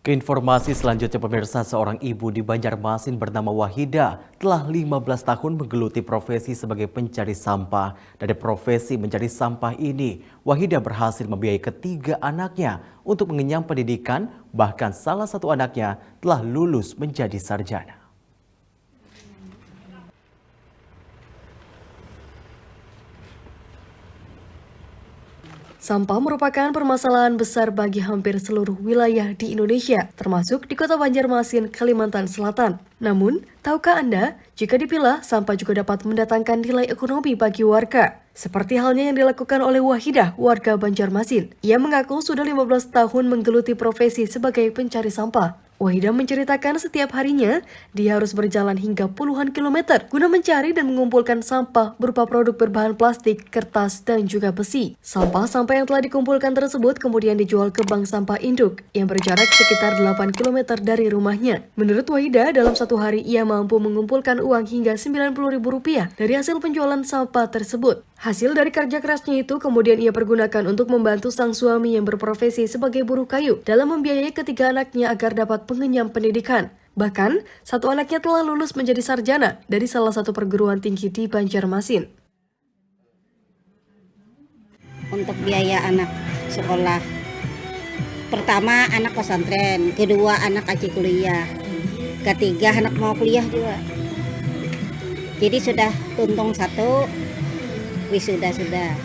Keinformasi selanjutnya pemirsa, seorang ibu di Banjarmasin bernama Wahida telah 15 tahun menggeluti profesi sebagai pencari sampah. Dari profesi mencari sampah ini, Wahida berhasil membiayai ketiga anaknya untuk mengenyam pendidikan, bahkan salah satu anaknya telah lulus menjadi sarjana. Sampah merupakan permasalahan besar bagi hampir seluruh wilayah di Indonesia, termasuk di kota Banjarmasin, Kalimantan Selatan. Namun, tahukah Anda, jika dipilah, sampah juga dapat mendatangkan nilai ekonomi bagi warga? Seperti halnya yang dilakukan oleh Wahidah, warga Banjarmasin. Ia mengaku sudah 15 tahun menggeluti profesi sebagai pencari sampah. Wahidah menceritakan setiap harinya, dia harus berjalan hingga puluhan kilometer guna mencari dan mengumpulkan sampah berupa produk berbahan plastik, kertas, dan juga besi. Sampah-sampah yang telah dikumpulkan tersebut kemudian dijual ke bank sampah induk yang berjarak sekitar 8 kilometer dari rumahnya. Menurut Wahidah, dalam satu hari ia mampu mengumpulkan uang hingga Rp90.000 dari hasil penjualan sampah tersebut. Hasil dari kerja kerasnya itu kemudian ia pergunakan untuk membantu sang suami yang berprofesi sebagai buruh kayu dalam membiayai ketiga anaknya agar dapat mengenyam pendidikan. Bahkan, satu anaknya telah lulus menjadi sarjana dari salah satu perguruan tinggi di Banjarmasin. Untuk biaya anak sekolah, pertama anak pesantren, kedua anak aji kuliah, ketiga anak mau kuliah juga. Jadi sudah tuntung satu, wisuda sudah.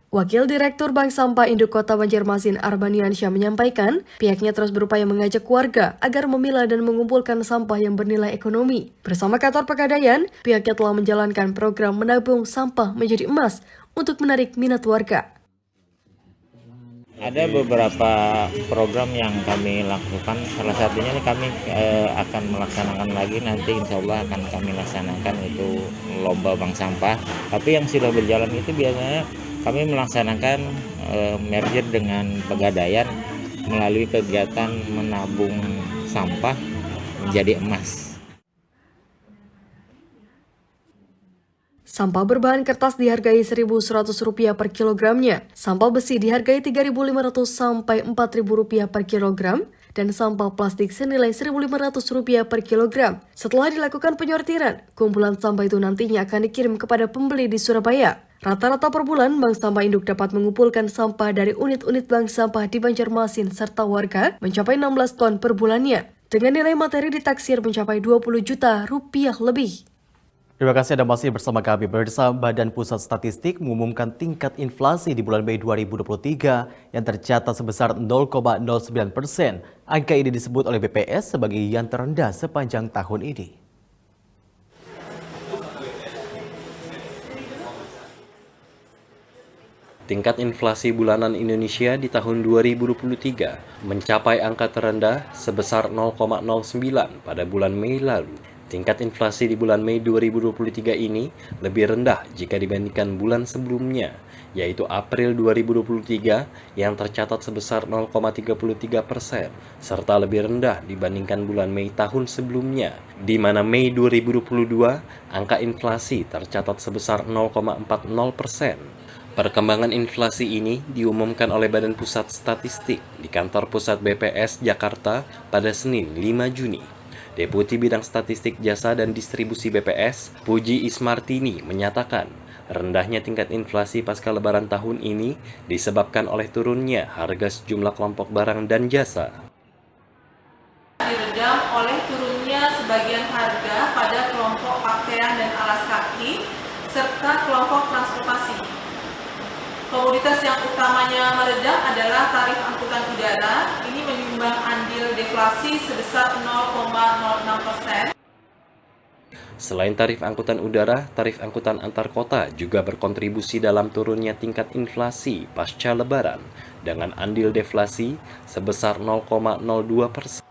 Wakil Direktur Bank Sampah Induk Kota Banjarmasin Arbaniansyah menyampaikan, pihaknya terus berupaya mengajak warga agar memilah dan mengumpulkan sampah yang bernilai ekonomi. Bersama kantor Pegadaian, pihaknya telah menjalankan program menabung sampah menjadi emas untuk menarik minat warga. Ada beberapa program yang kami lakukan, salah satunya ini kami akan melaksanakan lagi, nanti insya Allah akan kami laksanakan itu lomba bank sampah. Tapi yang sudah berjalan itu biasanya kami melaksanakan merger dengan Pegadaian melalui kegiatan menabung sampah menjadi emas. Sampah berbahan kertas dihargai Rp1.100 per kilogramnya, sampah besi dihargai Rp3.500 sampai Rp4.000 per kilogram, dan sampah plastik senilai Rp1.500 per kilogram. Setelah dilakukan penyortiran, kumpulan sampah itu nantinya akan dikirim kepada pembeli di Surabaya. Rata-rata per bulan, Bank Sampah Induk dapat mengumpulkan sampah dari unit-unit bank sampah di Banjarmasin serta warga mencapai 16 ton per bulannya. Dengan nilai materi ditaksir mencapai Rp20 juta lebih. Terima kasih Anda masih bersama kami. Pemirsa, Badan Pusat Statistik mengumumkan tingkat inflasi di bulan Mei 2023 yang tercatat sebesar 0,09%. Angka ini disebut oleh BPS sebagai yang terendah sepanjang tahun ini. Tingkat inflasi bulanan Indonesia di tahun 2023 mencapai angka terendah sebesar 0,09 pada bulan Mei lalu. Tingkat inflasi di bulan Mei 2023 ini lebih rendah jika dibandingkan bulan sebelumnya, yaitu April 2023 yang tercatat sebesar 0,33%, serta lebih rendah dibandingkan bulan Mei tahun sebelumnya, di mana Mei 2022 angka inflasi tercatat sebesar 0,40%. Perkembangan inflasi ini diumumkan oleh Badan Pusat Statistik di Kantor Pusat BPS Jakarta pada Senin 5 Juni. Deputi Bidang Statistik Jasa dan Distribusi BPS, Puji Ismartini, menyatakan rendahnya tingkat inflasi pasca Lebaran tahun ini disebabkan oleh turunnya harga sejumlah kelompok barang dan jasa. Diredam oleh turunnya sebagian harga pada kelompok pakaian dan alas kaki serta kelompok transportasi. Komoditas yang utamanya meredah adalah tarif angkutan udara. Ini menyumbang andil deflasi sebesar 0,06%. Selain tarif angkutan udara, tarif angkutan antar kota juga berkontribusi dalam turunnya tingkat inflasi pasca Lebaran dengan andil deflasi sebesar 0,02%.